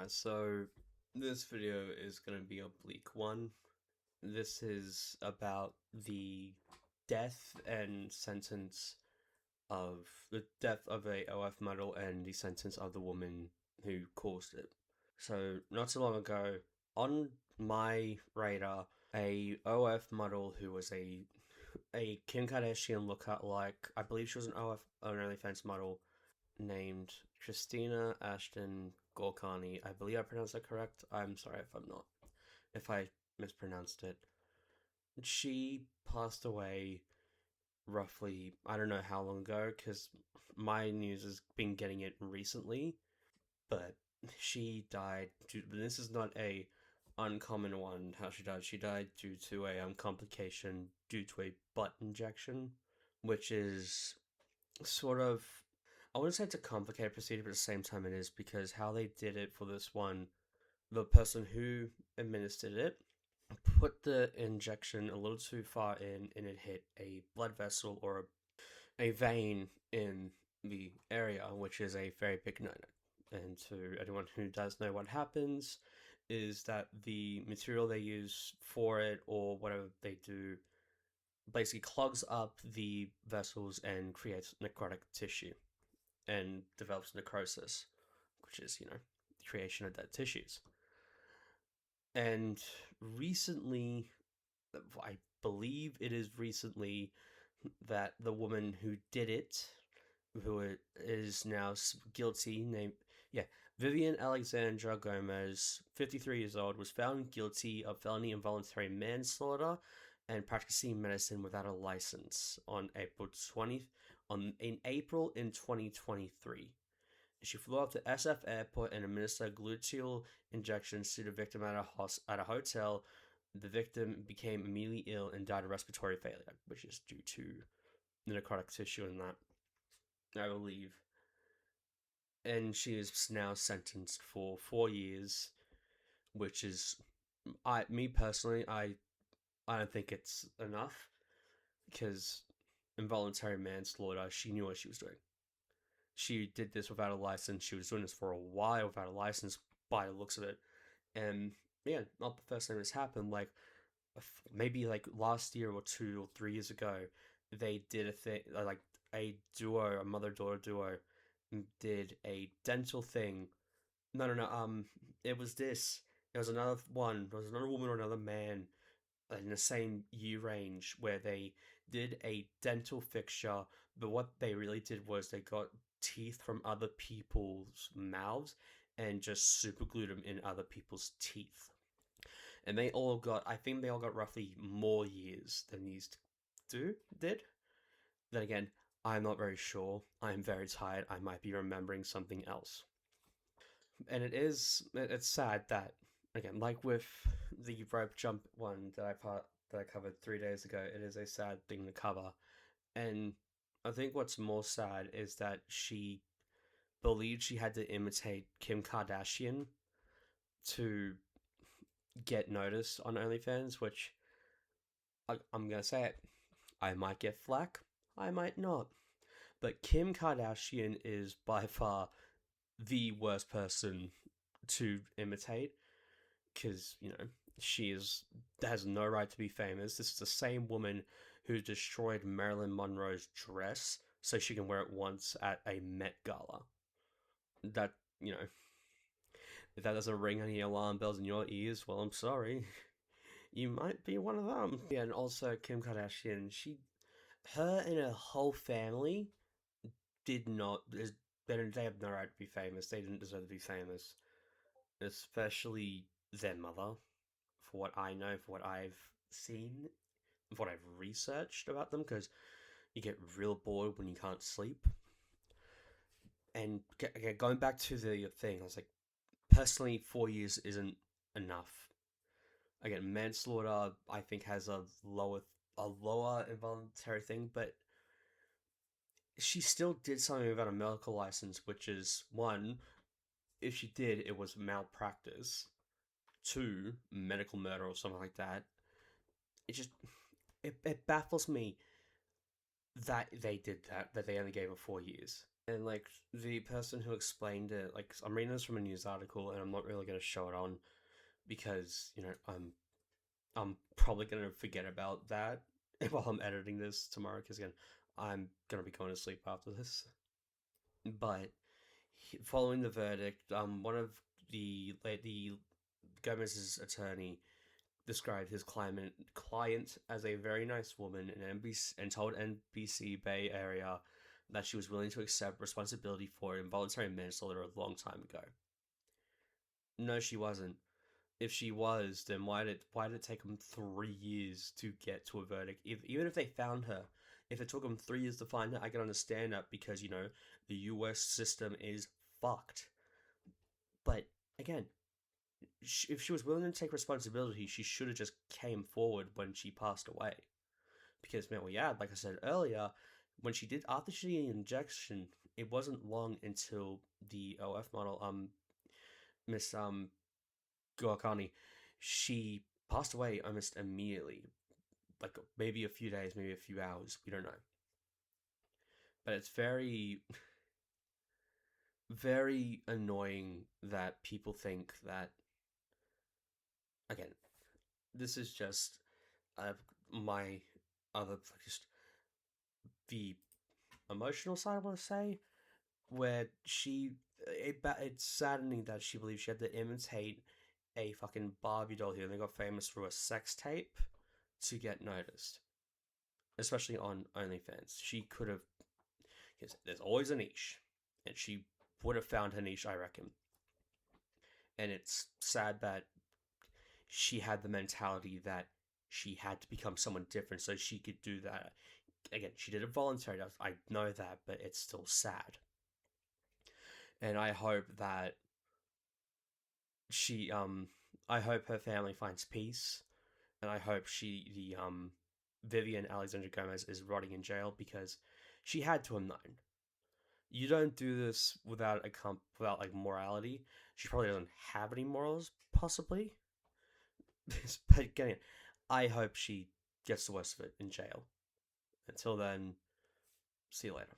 Alright, so this video is going to be a bleak one. This is about the death and sentence of the death of a OF model and the sentence of the woman who caused it. So, not so long ago, on my radar, a OF model who was a Kim Kardashian lookalike, I believe she was an OF, an OnlyFans model, named Christina Ashton Gorkani. I believe I pronounced that correct. I'm sorry if I'm not, if I mispronounced it. She passed away roughly, I don't know how long ago, because my news has been getting it recently, but she died this is not a uncommon one how she died. She died due to a complication due to a butt injection, which is sort of, I wouldn't say it's a complicated procedure, but at the same time it is, because how they did it for this one, the person who administered it put the injection a little too far in and it hit a blood vessel or a vein in the area, which is a very big no-no. And to anyone who does know what happens, is that the material they use for it or whatever they do basically clogs up the vessels and creates necrotic tissue and develops necrosis, which is, the creation of dead tissues. And recently, I believe it is recently, that the woman who did it, who is now guilty, named, yeah, Vivian Alexandra Gomez, 53 years old, was found guilty of felony involuntary manslaughter and practicing medicine without a license on April 20th, in April in 2023. She flew up to SF Airport and administered gluteal injections to the victim at a hotel. The victim became immediately ill and died of respiratory failure, which is due to the necrotic tissue in that, I believe. And she is now sentenced for 4 years, which is, me personally, I don't think it's enough, because involuntary manslaughter, she knew what she was doing. She did this without a license. She was doing this for a while without a license, by the looks of it. And yeah, not the first time this happened. Like, maybe like last year or 2 or 3 years ago, they did a thing, like a duo, a mother daughter duo, did a dental thing. No, no, no. It was this. It was another one. There was another woman or another man in the same year range where they did a dental fixture, but what they really did was they got teeth from other people's mouths and just super glued them in other people's teeth. And they all got, I think they all got roughly more years than these did. Then again, I'm not very sure. I'm very tired. I might be remembering something else. And it's sad that, again, like with the rope jump one that I covered 3 days ago, it is a sad thing to cover. And I think what's more sad is that she believed she had to imitate Kim Kardashian to get noticed on OnlyFans, which, I'm gonna say it, I might get flack, I might not. But Kim Kardashian is by far the worst person to imitate, because, she has no right to be famous. This is the same woman who destroyed Marilyn Monroe's dress so she can wear it once at a Met Gala. That, if that doesn't ring any alarm bells in your ears, well, I'm sorry. You might be one of them. Yeah, and also Kim Kardashian, her and her whole family did not, they have no right to be famous. They didn't deserve to be famous. Especially their mother, for what I know, for what I've seen, for what I've researched about them, because you get real bored when you can't sleep. And going back to the thing, I was like, personally, 4 years isn't enough. Again, manslaughter, I think, has a lower involuntary thing, but she still did something without a medical license, which is, one, if she did, it was malpractice. Two, medical murder or something like that. It just, it baffles me that they did that they only gave her 4 years. And like the person who explained it, like I'm reading this from a news article, and I'm not really gonna show it on because I'm probably gonna forget about that while I'm editing this tomorrow. Because again, I'm gonna be going to sleep after this. But following the verdict, one of the Gomez's attorney described his client as a very nice woman and NBC, and told NBC Bay Area that she was willing to accept responsibility for involuntary manslaughter a long time ago. No, she wasn't. If she was, then why did it take them 3 years to get to a verdict? Even if they found her, if it took them 3 years to find her, I can understand that because the U.S. system is fucked. But again, if she was willing to take responsibility, she should have just came forward when she passed away. Because man, well, yeah, like I said earlier, when she did after she did the injection, it wasn't long until the OF model, Miss Guakani, she passed away almost immediately. Like maybe a few days, maybe a few hours, we don't know. But it's very, very annoying that people think that. Again, this is just uh, my other just the emotional side. I want to say where it's saddening that she believes she had to imitate a fucking Barbie doll here and they got famous through a sex tape to get noticed, especially on OnlyFans. She could have, because there's always a niche, and she would have found her niche, I reckon. And it's sad that she had the mentality that she had to become someone different so she could do that. Again, she did it voluntarily. I know that, but it's still sad. And she I hope her family finds peace, and I hope the Vivian Alexandra Gomez is rotting in jail because she had to have known. You don't do this without like morality. She probably doesn't have any morals, possibly. But again, I hope she gets the worst of it in jail. Until then, see you later.